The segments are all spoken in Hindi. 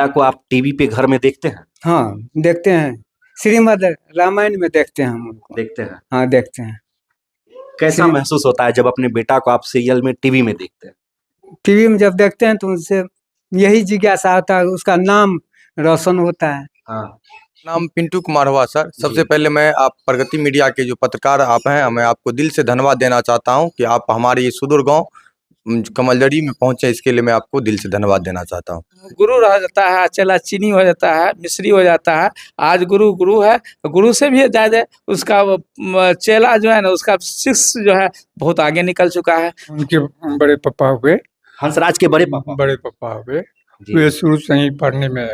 बेटा को आप टीवी पे घर में देखते हैं? हाँ देखते हैं, श्रीमद् रामायण में देखते हैं हम उनको। देखते हैं। हाँ देखते हैं। कैसा महसूस होता है जब अपने बेटा को आप सीरियल में टीवी में देखते हैं? टीवी में जब देखते हैं तो उनसे यही जिज्ञासा होता है, उसका नाम रोशन होता है। हाँ। नाम पिंटू कुमार हुआ सर। सबसे जी। पहले मैं आप प्रगति मीडिया के जो पत्रकार आप हैं, मैं आपको दिल से धन्यवाद देना चाहता हूं कि आप हमारे ये सुदूर गांव कमलजड़ी में पहुंचे, इसके लिए मैं आपको दिल से धन्यवाद देना चाहता हूं। गुरु रह जाता है, चला चीनी हो जाता है, मिश्री हो जाता है। आज गुरु गुरु है, गुरु से भी ज्यादा उसका चेला जो है ना, उसका शिष्य जो है बहुत आगे निकल चुका है। उनके बड़े पापा हुए, हंसराज के बड़े पापा हुए, जी। वे शुरू से ही पढ़ने में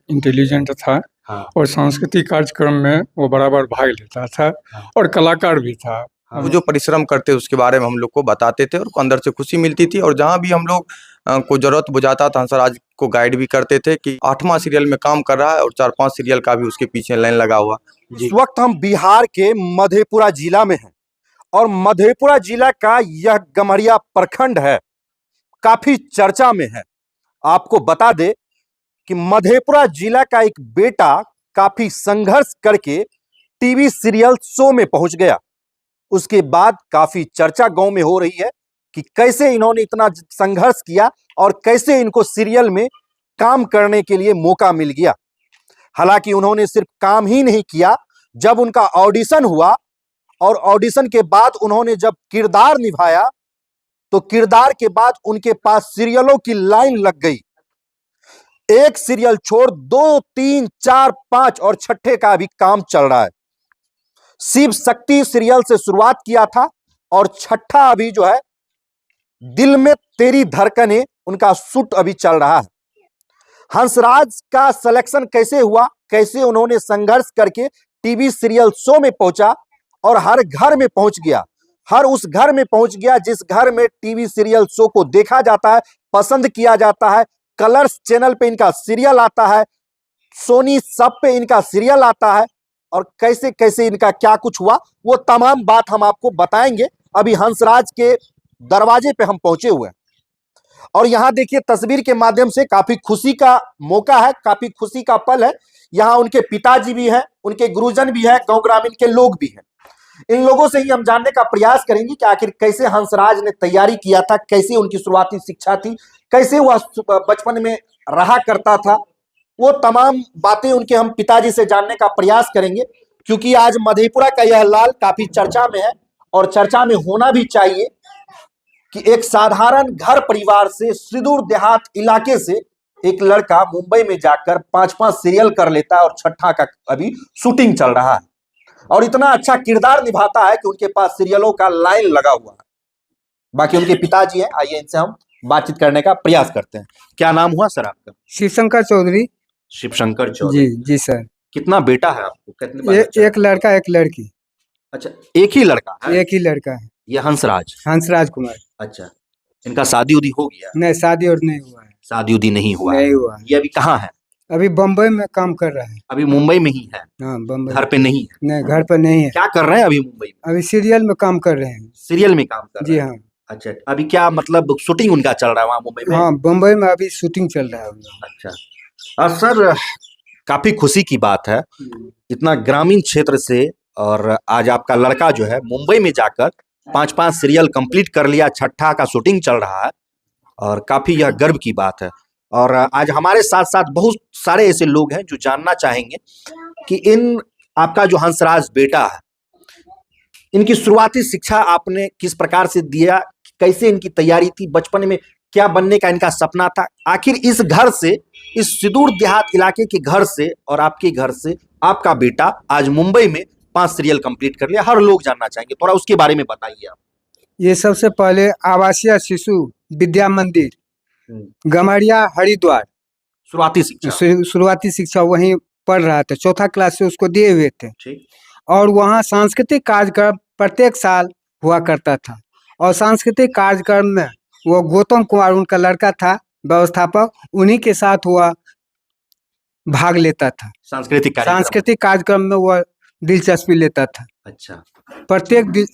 इंटेलिजेंट था। हाँ। और सांस्कृतिक कार्यक्रम में वो बराबर भाग लेता था। हाँ। और कलाकार भी था। वो जो परिश्रम करते उसके बारे में हम लोग को बताते थे और अंदर से खुशी मिलती थी। और जहाँ भी हम लोग को जरूरत बुझाता था, हंसराज को गाइड भी करते थे कि 8वां सीरियल में काम कर रहा है और 4-5 सीरियल का भी उसके पीछे लाइन लगा हुआ। इस वक्त हम बिहार के मधेपुरा जिला में हैं और मधेपुरा जिला का यह गम्हरिया प्रखंड है, काफी चर्चा में है। आपको बता दे कि मधेपुरा जिला का एक बेटा काफी संघर्ष करके टीवी सीरियल शो में पहुंच गया। उसके बाद काफी चर्चा गांव में हो रही है कि कैसे इन्होंने इतना संघर्ष किया और कैसे इनको सीरियल में काम करने के लिए मौका मिल गया। हालांकि उन्होंने सिर्फ काम ही नहीं किया, जब उनका ऑडिशन हुआ और ऑडिशन के बाद उन्होंने जब किरदार निभाया तो किरदार के बाद उनके पास सीरियलों की लाइन लग गई। एक सीरियल छोड़ 2, 3, 4, 5 और 6ठे का भी काम चल रहा है। शिव शक्ति सीरियल से शुरुआत किया था और 6ठा अभी जो है दिल में तेरी धड़कने, उनका शूट अभी चल रहा है। हंसराज का सिलेक्शन कैसे हुआ, कैसे उन्होंने संघर्ष करके टीवी सीरियल शो में पहुंचा और हर घर में पहुंच गया, हर उस घर में पहुंच गया जिस घर में टीवी सीरियल शो को देखा जाता है, पसंद किया जाता है। कलर्स चैनल पे इनका सीरियल आता है, सोनी सब पे इनका सीरियल आता है। और कैसे कैसे इनका क्या कुछ हुआ वो तमाम बात हम आपको बताएंगे। अभी हंसराज के दरवाजे पे हम पहुंचे हुए हैं और यहां देखिए तस्वीर के माध्यम से काफी खुशी का मौका है, काफी खुशी का पल है। यहाँ उनके पिताजी भी हैं, उनके गुरुजन भी हैं, गांव ग्रामीण के लोग भी हैं। इन लोगों से ही हम जानने का प्रयास करेंगे कि आखिर कैसे हंसराज ने तैयारी किया था, कैसे उनकी शुरुआती शिक्षा थी, कैसे वह बचपन में रहा करता था। वो तमाम बातें उनके हम पिताजी से जानने का प्रयास करेंगे, क्योंकि आज मधेपुरा का यह लाल काफी चर्चा में है और चर्चा में होना भी चाहिए कि एक साधारण घर परिवार से, सुदूर देहात इलाके से एक लड़का मुंबई में जाकर 5-5 सीरियल कर लेता है और 6ठा का अभी शूटिंग चल रहा है और इतना अच्छा किरदार निभाता है कि उनके पास सीरियलों का लाइन लगा हुआ है। बाकी उनके पिताजी हैं, आइए इनसे हम बातचीत करने का प्रयास करते हैं। क्या नाम हुआ सर आपका? शिवशंकर चौधरी। शिवशंकर चौधरी जी सर। कितना बेटा है आपको? कितने एक लड़का एक लड़की। अच्छा, एक ही लड़का है? एक ही लड़का है। ये हंसराज कुमार। अच्छा, इनका शादी उदी हो गया? नहीं, शादी और नहीं हुआ है। शादी उदी नहीं हुआ नहीं हुआ है। ये अभी कहाँ है? अभी बम्बई में काम कर रहा है। अभी मुंबई में ही है? हाँ बम्बई। घर पे नहीं है? नहीं, घर पे नहीं है। क्या कर रहे हैं अभी मुंबई में? अभी सीरियल में काम कर रहे हैं। सीरियल में काम कर रहे जी हैं? हाँ। अच्छा, अभी क्या मतलब शूटिंग उनका चल रहा है वहाँ मुंबई में? हाँ, बम्बई में अभी शूटिंग चल रहा है। अच्छा सर, काफी खुशी की बात है इतना ग्रामीण क्षेत्र से, और आज आपका लड़का जो है मुंबई में जाकर 5-5 सीरियल कंप्लीट कर लिया, 6ठा का शूटिंग चल रहा है और काफी यह गर्व की बात है। और आज हमारे साथ साथ बहुत सारे ऐसे लोग हैं जो जानना चाहेंगे कि आपका जो हंसराज बेटा है, इनकी शुरुआती शिक्षा आपने किस प्रकार से दिया, कैसे इनकी तैयारी थी, बचपन में क्या बनने का इनका सपना था, आखिर इस घर से, इस सुदूर देहात इलाके के घर से और आपके घर से आपका बेटा आज मुंबई में 5 सीरियल कंप्लीट कर लिया, हर लोग जानना चाहेंगे, थोड़ा उसके बारे में बताइए आप। ये सबसे पहले आवासीय शिशु विद्या मंदिर गम्हरिया हरिद्वार शुरुआती शिक्षा वहीं पढ़ रहा था। 4था क्लास से उसको दिए हुए थे और वहाँ सांस्कृतिक कार्यक्रम प्रत्येक साल हुआ करता था और सांस्कृतिक कार्यक्रम में वो गौतम कुमार उनका लड़का था व्यवस्थापक, उन्हीं के साथ हुआ भाग लेता था। सांस्कृतिक कार्यक्रम में वह दिलचस्पी लेता था। अच्छा, प्रत्येक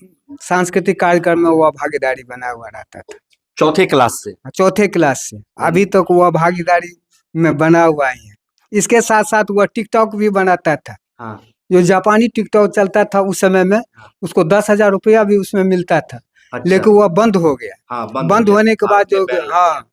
सांस्कृतिक कार्यक्रम में वह भागीदारी बना हुआ रहता था। 4थे क्लास से? 4थे क्लास से अभी तक वह भागीदारी में बना हुआ ही है। इसके साथ साथ वह टिकटॉक भी बनाता था। हाँ जो जापानी टिकटॉक चलता था उस समय में, उसको 10,000 रुपया भी उसमें मिलता था। अच्छा लेकिन वह बंद हो गया। हाँ बंद हो गया। होने के हाँ, बाद जो बैन लग गया। हाँ,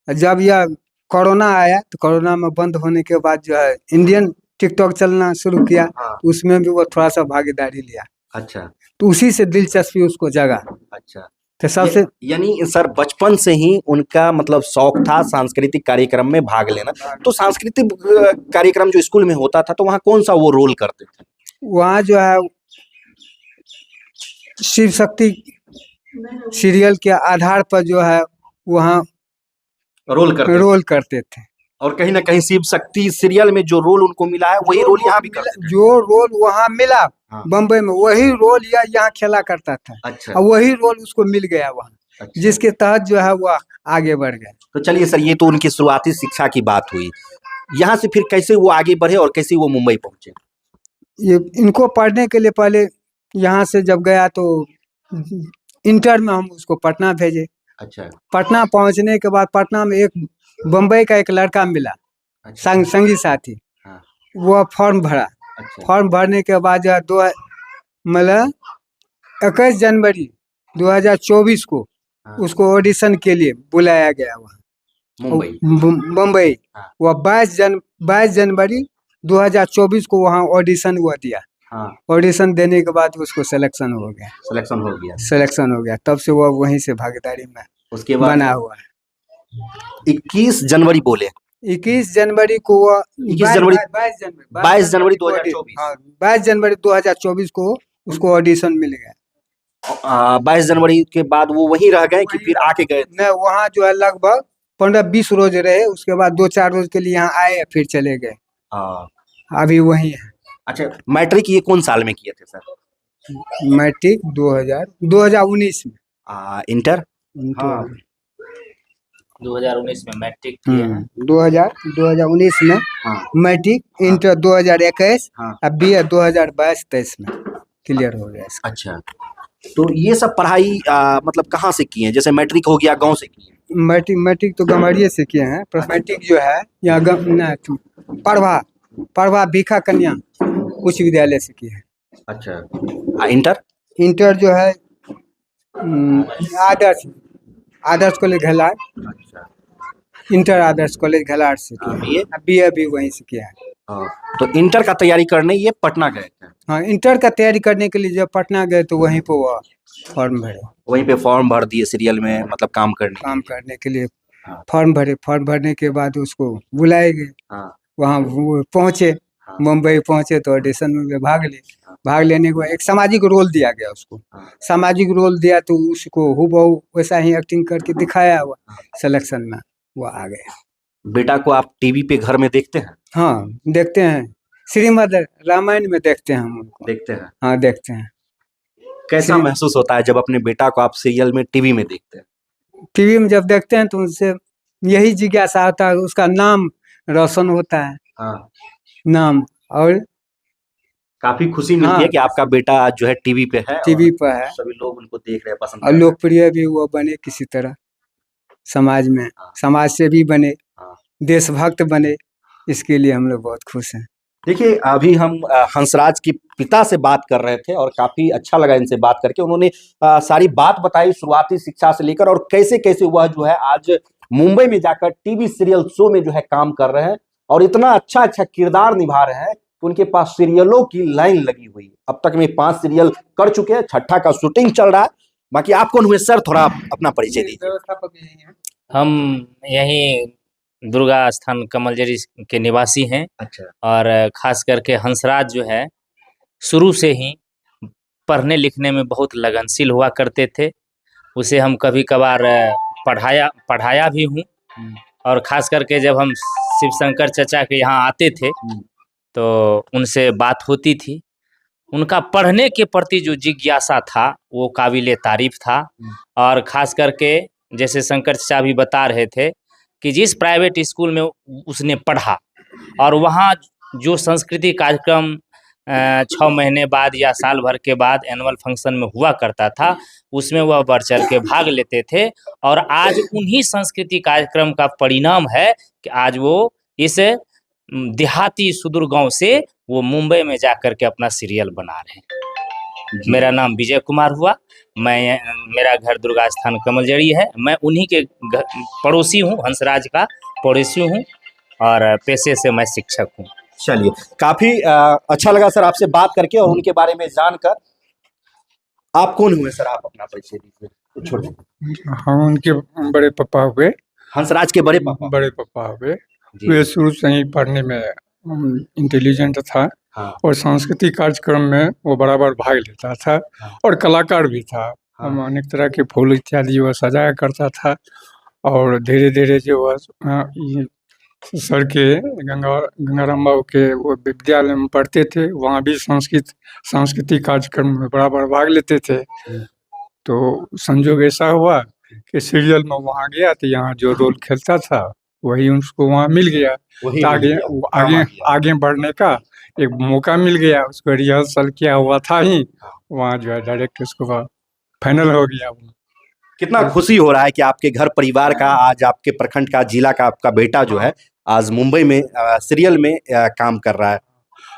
जब यह कोरोना आया तो कोरोना में बंद होने के बाद जो है इंडियन टिकटॉक चलना शुरू किया। हाँ तो उसमें भी वो थोड़ा सा भागीदारी लिया। अच्छा तो उसी से दिलचस्पी उसको जगा। अच्छा तो सबसे यानी सर बचपन से ही उनका मतलब शौक था सांस्कृतिक कार्यक्रम में भाग लेना। तो सांस्कृतिक कार्यक्रम जो स्कूल में होता था तो वहाँ कौन सा वो रोल करते थे? वहाँ जो है शिव शक्ति सीरियल के आधार पर जो है वहाँ रोल करते थे। और कहीं ना कहीं शिव शक्ति सीरियल में जो रोल उनको मिला है वही रोल यहाँ भी करते थे। जो रोल वहाँ मिला हाँ। बम्बई में, वही रोल यह यहाँ खेला करता था। अच्छा और वही रोल उसको मिल गया वहाँ, अच्छा। जिसके तहत जो है वह आगे बढ़ गया। तो चलिए सर, ये तो उनकी शुरुआती शिक्षा की बात हुई। यहाँ से फिर कैसे वो आगे बढ़े और कैसे वो मुंबई पहुंचे? ये इनको पढ़ने के लिए पहले यहाँ से जब गया तो इंटर में हम उसको पटना भेजे। अच्छा पटना पहुँचने के बाद पटना में एक बम्बई का एक लड़का मिला, अच्छा संगी साथी। हाँ। वह फॉर्म भरा। अच्छा फॉर्म भरने के बाद जो है मतलब 21 जनवरी 2024 को हाँ। उसको ऑडिशन के लिए बुलाया गया वहाँ मुंबई। मुंबई। हाँ। वह 22 जनवरी 2024 को वहाँ ऑडिशन हुआ दिया। हाँ ऑडिशन देने के बाद उसको सिलेक्शन हो गया। सिलेक्शन हो गया तब से वह वहीं से भागीदारी में उसके बाद बना हुआ है। 21 जनवरी बोले। 21 जनवरी को वह 21 जनवरी 22 जनवरी 2024। हाँ 22 जनवरी 2024 को उसको ऑडिशन मिल गया। 22 जनवरी के बाद वो वहीं रह गए कि फिर आके गए? न वहाँ जो है लगभग 15-20 रोज रहे। उसके बाद 2-4 रोज के लिए यहाँ आए फिर चले गए। हाँ अभी वही है। अच्छा, मैट्रिक ये कौन साल में किए थे सर? मैट्रिक 2019 में। इंटर? हाँ 2019 में मैट्रिक किए हैं। 2019 में हाँ मैट्रिक, इंटर 2021 हाँ। अब BA 2022-23 में क्लियर हो गया इसका। अच्छा, तो ये सब पढ़ाई मतलब कहाँ से किए हैं? जैसे मैट्रिक हो गया, गांव से किए? मैट्रिक तो गमरिये से किए हैं। मैट्रिक जो है यहाँ पढ़वा भीखा कन्या उच्च विद्यालय से किए हैं। अच्छा, इंटर? इंटर जो है आदर्श कॉलेज घलाड़। अच्छा, इंटर आदर्श कॉलेज घलाड़ से किया। BA भी वहीं से किया है। तो इंटर का तैयारी करने ये पटना गए थे? हाँ इंटर का तैयारी करने के लिए जब पटना गए तो वहीं पे वो फॉर्म भरे। वहीं पे फॉर्म भर दिए सीरियल में, मतलब काम करने के लिए हाँ। फॉर्म भरे। फॉर्म भरने के बाद उसको बुलाए गए। हाँ। वहाँ वो पहुँचे। हाँ। मुंबई पहुँचे तो ऑडिशन में भाग लेने के बाद एक सामाजिक रोल दिया गया उसको। हाँ। सामाजिक रोल दिया तो उसको हूबहू वैसा ही एक्टिंग करके दिखाया हुआ। सिलेक्शन में वो आ गया। बेटा को आप टीवी पे घर में देखते हैं? हाँ देखते हैं, श्रीमद् रामायण में देखते हैं हम उनको। देखते हैं। हाँ देखते हैं। कैसा महसूस होता है जब अपने बेटा को आप सीरियल में टीवी में देखते हैं? टीवी में जब देखते हैं तो उनसे यही जिज्ञासा होता है, उसका नाम रोशन होता है। हाँ। नाम और काफी खुशी मिलती हाँ। है कि आपका बेटा आज जो है टीवी पे है। टीवी पर है सभी लोग उनको देख रहे हैं, पसंद और कर रहे हैं। लोकप्रिय भी वो बने किसी तरह समाज में, समाज से भी बने, हाँ। देशभक्त बने। इसके लिए हम लोग बहुत खुश हैं। देखिए, अभी हम हंसराज के पिता से बात कर रहे थे और काफी अच्छा लगा इनसे बात करके। उन्होंने सारी बात बताई शुरुआती शिक्षा से लेकर और कैसे कैसे वह जो है आज मुंबई में जाकर टीवी सीरियल शो में जो है काम कर रहे हैं और इतना अच्छा अच्छा किरदार निभा रहे हैं कि उनके पास सीरियलों की लाइन लगी हुई। अब तक में 5 सीरियल कर चुके हैं, 6ठा का शूटिंग चल रहा है। बाकी आप कौन हुए सर? थोड़ा अपना परिचय दीजिए। हम यहीं दुर्गा स्थान कमलजरी के निवासी हैं। अच्छा। और खास करके हंसराज जो है शुरू से ही पढ़ने लिखने में बहुत लगनशील हुआ करते थे। उसे हम कभी कभार पढ़ाया भी हूँ। और ख़ास करके जब हम शिव शंकर चचा के यहाँ आते थे तो उनसे बात होती थी। उनका पढ़ने के प्रति जो जिज्ञासा था वो काबिले तारीफ था। और ख़ास करके जैसे शंकर चचा भी बता रहे थे कि जिस प्राइवेट स्कूल में उसने पढ़ा और वहाँ जो संस्कृति कार्यक्रम 6 महीने बाद या साल भर के बाद एनुअल फंक्शन में हुआ करता था, उसमें वह बढ़ चढ़ के भाग लेते थे। और आज उन्हीं संस्कृति कार्यक्रम का परिणाम है कि आज वो इस देहाती सुदूर गांव से वो मुंबई में जा कर के अपना सीरियल बना रहे हैं। मेरा नाम विजय कुमार हुआ। मेरा घर दुर्गा स्थान कमलजड़ी है। मैं उन्हीं के पड़ोसी हूँ, हंसराज का पड़ोसी हूँ और पेशे से मैं शिक्षक हूँ। चलिए, काफी अच्छा लगा सर आपसे बात करके और उनके बारे में जानकर। आप कौन हुए सर? आप अपना परिचय दीजिए। छोड़िए, हम उनके बड़े पापा हुए। हंसराज के बड़े पापा। बड़े पापा हुए। जी। वे शुरू से ही पढ़ने में इंटेलिजेंट था। हाँ। और सांस्कृतिक कार्यक्रम में वो बराबर भाग लेता था। हाँ। और कलाकार भी था। हाँ। हम अनेक तरह के फूल इत्यादि वह सजाया करता था। और धीरे धीरे जो वह सर के गंगाराम बाबू के वो विद्यालय में पढ़ते थे, वहाँ भी सांस्कृतिक कार्यक्रम में बराबर भाग लेते थे। तो संजोग ऐसा हुआ कि सीरियल में वहाँ गया तो यहाँ जो रोल खेलता था वही उसको वहाँ मिल गया। वही तो मिल आगे गया, आगे काम आ गया। आगे बढ़ने का एक मौका मिल गया। उसको रिहर्सल किया हुआ था ही, वहाँ जो है डायरेक्ट उसको फाइनल हो गया। कितना खुशी हो रहा है कि आपके घर परिवार का, आज आपके प्रखंड का, जिला का आपका बेटा जो है आज मुंबई में सीरियल में काम कर रहा है।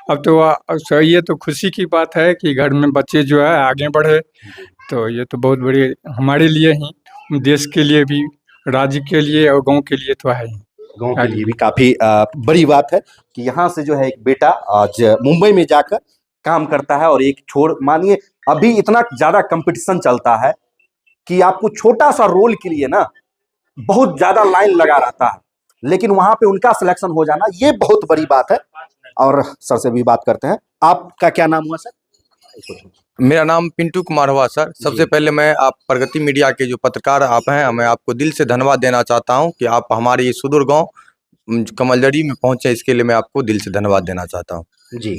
अब तो ये तो खुशी की बात है कि घर में बच्चे जो है आगे बढ़े। तो ये तो बहुत बड़ी हमारे लिए ही, देश के लिए भी, राज्य के लिए और गांव के लिए तो है ही। गांव के लिए भी काफी बड़ी बात है कि यहाँ से जो है एक बेटा आज मुंबई में जाकर काम करता है। और एक छोड़ मानिए अभी इतना ज्यादा कंपटीशन चलता है कि आपको छोटा सा रोल के लिए ना बहुत ज्यादा लाइन लगा रहता है, लेकिन वहां पे उनका सिलेक्शन हो जाना ये बहुत बड़ी बात है। और सर से भी बात करते हैं। आपका क्या नाम हुआ सर? मेरा नाम पिंटू कुमार हुआ सर। सबसे पहले मैं आप प्रगति मीडिया के जो पत्रकार आप हैं, मैं आपको दिल से धन्यवाद देना चाहता हूं कि आप हमारे ये सुदूर गांव कमलजड़ी में पहुंचे। इसके लिए मैं आपको दिल से धन्यवाद देना चाहता हूं। जी।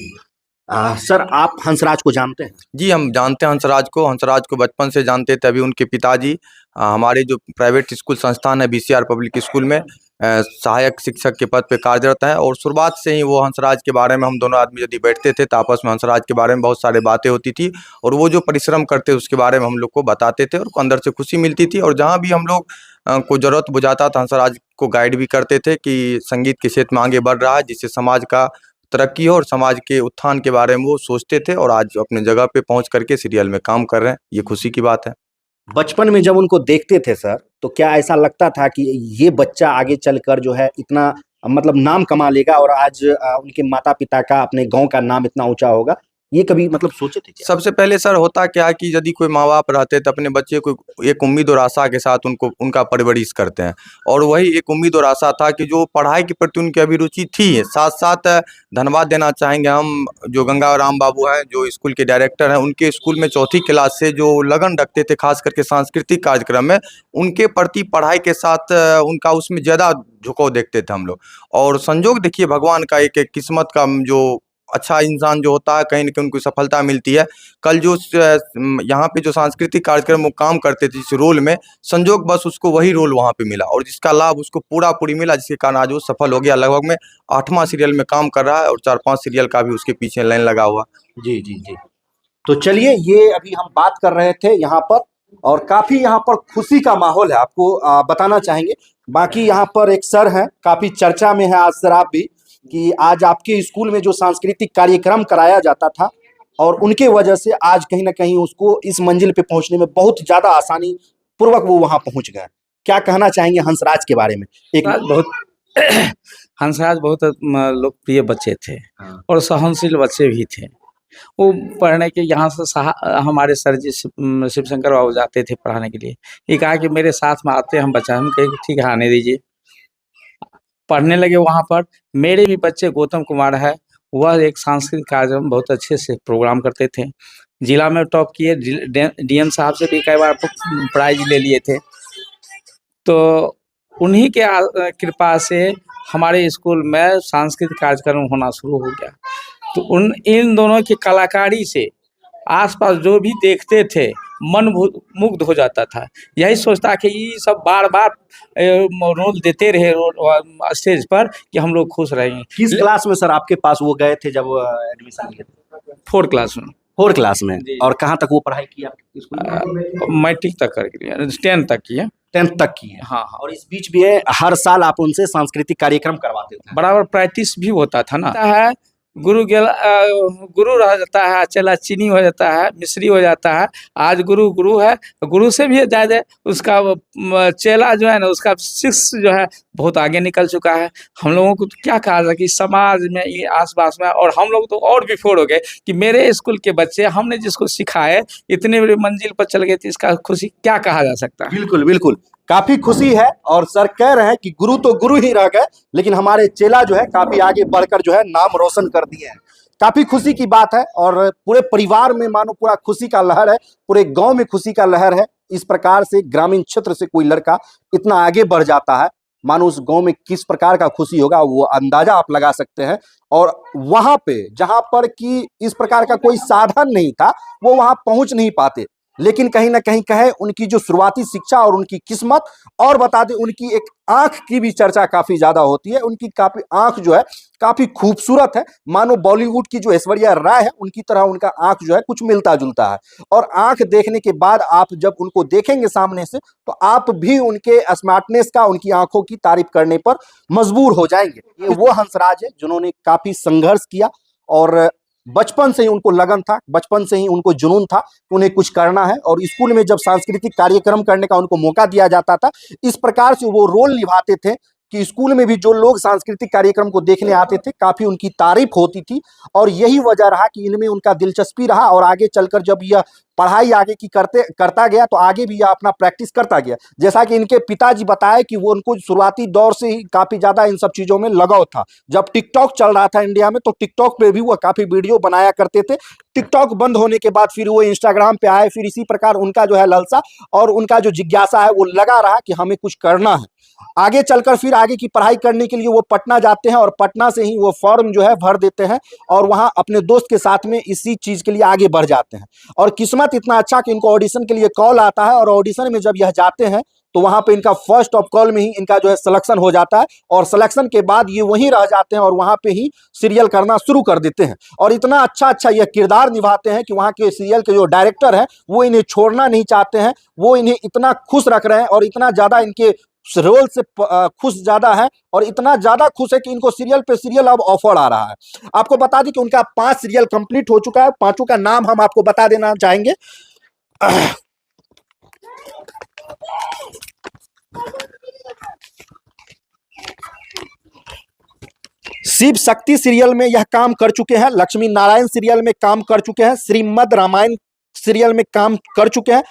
सर आप हंसराज को जानते हैं? जी, हम जानते हैं हंसराज को। हंसराज को बचपन से जानते थे। अभी उनके पिताजी हमारे जो प्राइवेट स्कूल संस्थान है बीसीआर पब्लिक स्कूल में सहायक शिक्षक के पद पे कार्यरत हैं। और शुरुआत से ही वो हंसराज के बारे में, हम दोनों आदमी यदि बैठते थे तो आपस में हंसराज के बारे में बहुत सारी बातें होती थी। और वो जो परिश्रम करते उसके बारे में हम लोग को बताते थे और अंदर से खुशी मिलती थी। और जहाँ भी हम लोग को जरूरत बुझाता था, हंसराज को गाइड भी करते थे कि संगीत के क्षेत्र में आगे बढ़ रहा है, जिससे समाज का तरक्की हो और समाज के उत्थान के बारे में वो सोचते थे। और आज अपने जगह पे पहुंच करके सीरियल में काम कर रहे हैं, ये खुशी की बात है। बचपन में जब उनको देखते थे सर, तो क्या ऐसा लगता था कि ये बच्चा आगे चलकर जो है इतना मतलब नाम कमा लेगा और आज उनके माता पिता का, अपने गांव का नाम इतना ऊंचा होगा? ये कभी मतलब सोचे थे क्या? सबसे पहले सर होता क्या है कि यदि कोई माँ बाप रहते तो अपने बच्चे को एक उम्मीद और आशा के साथ उनका परवरिश करते हैं। और वही एक उम्मीद और आशा था कि जो पढ़ाई के प्रति उनकी अभिरुचि थी। साथ साथ धन्यवाद देना चाहेंगे हम जो गंगाराम बाबू हैं, जो स्कूल के डायरेक्टर हैं। उनके स्कूल में चौथी क्लास से जो लगन रखते थे खास करके सांस्कृतिक कार्यक्रम में, उनके प्रति पढ़ाई के साथ उनका उसमें ज़्यादा झुकाव देखते थे हम लोग। और संजोग देखिए भगवान का, एक किस्मत का, जो अच्छा इंसान जो होता है कहीं न कहीं उनको सफलता मिलती है। कल जो यहाँ पे जो सांस्कृतिक कार्यक्रम वो काम करते थे जिस रोल में, संजोग बस उसको वही रोल वहाँ पे मिला और जिसका लाभ उसको पूरी मिला, जिसके कारण आज वो सफल हो गया। लगभग में 8वां सीरियल में काम कर रहा है और 4-5 सीरियल का भी उसके पीछे लाइन लगा हुआ। जी जी जी। तो चलिए, ये अभी हम बात कर रहे थे यहाँ पर और काफी यहाँ पर खुशी का माहौल है, आपको बताना चाहेंगे। बाकी यहाँ पर एक सर हैं, काफी चर्चा में है आज सर आप भी, कि आज आपके स्कूल में जो सांस्कृतिक कार्यक्रम कराया जाता था और उनके वजह से आज कहीं ना कहीं उसको इस मंजिल पे पहुंचने में बहुत ज्यादा आसानी पूर्वक वो वहां पहुंच गए। क्या कहना चाहेंगे हंसराज के बारे में? हंसराज बहुत लोकप्रिय बच्चे थे और सहनशील बच्चे भी थे। वो पढ़ने के यहाँ से हमारे सर जी शिव शंकर बाबू जाते थे पढ़ाने के लिए। ये कहा कि मेरे साथ में आते हम बच्चा, हम कहे ठीक है आने दीजिए। पढ़ने लगे वहाँ पर। मेरे भी बच्चे गौतम कुमार है, वह एक सांस्कृतिक कार्यक्रम बहुत अच्छे से प्रोग्राम करते थे। जिला में टॉप किए, डीएम साहब से भी कई बार प्राइज ले लिए थे। तो उन्हीं के कृपा से हमारे स्कूल में सांस्कृतिक कार्यक्रम होना शुरू हो गया। तो इन दोनों की कलाकारी से आसपास जो भी देखते थे मन मुग्ध हो जाता था। यही सोचता कि ये सब बार बार रोल देते रहे स्टेज पर कि हम लोग खुश रहेंगे। किस क्लास में सर आपके पास वो गए थे जब एडमिशन लिए थे? 4 क्लास में। 4 क्लास में। जी। और कहाँ तक वो पढ़ाई की आपके स्कूल में? मैट्रिक तक कर लिया, 10 तक किया। 10th तक की है। हाँ हाँ, और इस बीच भी हर साल आप उनसे सांस्कृतिक कार्यक्रम करवाते थे। बराबर प्रैक्टिस भी होता था ना। है गुरु गुरु रह जाता है, चला चीनी हो जाता है, मिश्री हो जाता है। आज गुरु गुरु है, गुरु से भी ज्यादा उसका चेला जो है ना, उसका शिष्य जो है बहुत आगे निकल चुका है। हम लोगों को तो क्या कहा जाए कि समाज में, ये आसपास में, और हम लोग तो और बिफोर हो गए कि मेरे स्कूल के बच्चे, हमने जिसको सिखाए इतने बड़ी मंजिल पर चल गए थे। इसका खुशी क्या कहा जा सकता है। बिल्कुल बिल्कुल, काफी खुशी है। और सर कह रहे हैं कि गुरु तो गुरु ही रह गए, लेकिन हमारे चेला जो है काफी आगे बढ़कर जो है नाम रोशन कर दिए हैं। काफी खुशी की बात है। और पूरे परिवार में मानो पूरा खुशी का लहर है, पूरे गांव में खुशी का लहर है। इस प्रकार से ग्रामीण क्षेत्र से कोई लड़का इतना आगे बढ़ जाता है, मानो उस गांव में किस प्रकार का खुशी होगा वो अंदाजा आप लगा सकते हैं। और वहां पे जहां पर कि इस प्रकार का कोई साधन नहीं था, वो वहां पहुंच नहीं पाते, लेकिन कहीं ना कहीं कहे उनकी जो शुरुआती शिक्षा और उनकी किस्मत, और बता दें उनकी एक आंख की भी चर्चा काफी ज्यादा होती है। उनकी काफी आंख जो है काफी खूबसूरत है, मानो बॉलीवुड की जो ऐश्वर्या राय है उनकी तरह उनका आंख जो है कुछ मिलता जुलता है। और आंख देखने के बाद आप जब उनको देखेंगे सामने से, तो आप भी उनके स्मार्टनेस का, उनकी आंखों की तारीफ करने पर मजबूर हो जाएंगे। ये वो हंसराज है जिन्होंने काफी संघर्ष किया, और बचपन से ही उनको लगन था, बचपन से ही उनको जुनून था कि उन्हें कुछ करना है। और स्कूल में जब सांस्कृतिक कार्यक्रम करने का उनको मौका दिया जाता था, इस प्रकार से वो रोल निभाते थे कि स्कूल में भी जो लोग सांस्कृतिक कार्यक्रम को देखने आते थे काफी उनकी तारीफ होती थी। और यही वजह रहा कि इनमें उनका दिलचस्पी रहा, और आगे चलकर जब यह पढ़ाई आगे की करता गया तो आगे भी यह अपना प्रैक्टिस करता गया। जैसा कि इनके पिताजी बताए कि वो उनको शुरुआती दौर से ही काफी ज्यादा इन सब चीजों में लगाव था। जब टिकटॉक चल रहा था इंडिया में, तो टिकटॉक पे भी वो काफी वीडियो बनाया करते थे। टिकटॉक बंद होने के बाद फिर वो इंस्टाग्राम पे आए, फिर इसी प्रकार उनका जो है लालसा और उनका जो जिज्ञासा है वो लगा रहा कि हमें कुछ करना है। आगे चलकर फिर आगे की पढ़ाई करने के लिए वो पटना जाते हैं, और पटना से ही वो फॉर्म जो है भर देते हैं, और वहां अपने दोस्त के साथ में इसी चीज के लिए आगे बढ़ जाते हैं। और किस्मत इतना अच्छा कि इनको ऑडिशन के लिए कॉल आता है, और ऑडिशन में जब यह जाते हैं तो वहां पे इनका फर्स्ट ऑफ कॉल में ही इनका जो है सिलेक्शन हो जाता है। और सिलेक्शन के बाद ये वहीं रह जाते हैं और वहां पे ही सीरियल करना शुरू कर देते हैं। और इतना अच्छा यह किरदार निभाते हैं कि वहां के सीरियल के जो डायरेक्टर हैं वो इन्हें छोड़ना नहीं चाहते हैं। वो इन्हें इतना खुश रख रहे हैं, और इतना ज्यादा इनके रोल से खुश ज्यादा है, और इतना ज्यादा खुश है कि इनको सीरियल पे सीरियल अब ऑफर आ रहा है। आपको बता दें कि उनका 5 सीरियल कंप्लीट हो चुका है। 5 का नाम हम आपको बता देना चाहेंगे। शिव शक्ति सीरियल में यह काम कर चुके हैं, लक्ष्मी नारायण सीरियल में काम कर चुके हैं, श्रीमद रामायण सीरियल में काम कर चुके हैं,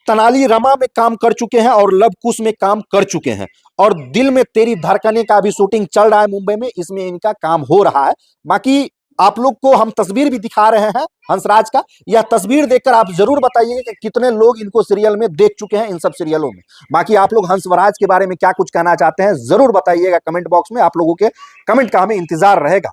तनाली रमा में काम कर चुके हैं, और लव कुश में काम कर चुके हैं। और दिल में तेरी धड़कने का भी शूटिंग चल रहा है मुंबई में, इसमें इनका काम हो रहा है। बाकी आप लोग को हम तस्वीर भी दिखा रहे हैं हंसराज का। यह तस्वीर देखकर आप जरूर बताइए कि कितने लोग इनको सीरियल में देख चुके हैं, इन सब सीरियलों में। बाकी आप लोग हंसराज के बारे में क्या कुछ कहना चाहते हैं जरूर बताइएगा कमेंट बॉक्स में। आप लोगों के कमेंट का हमें इंतजार रहेगा।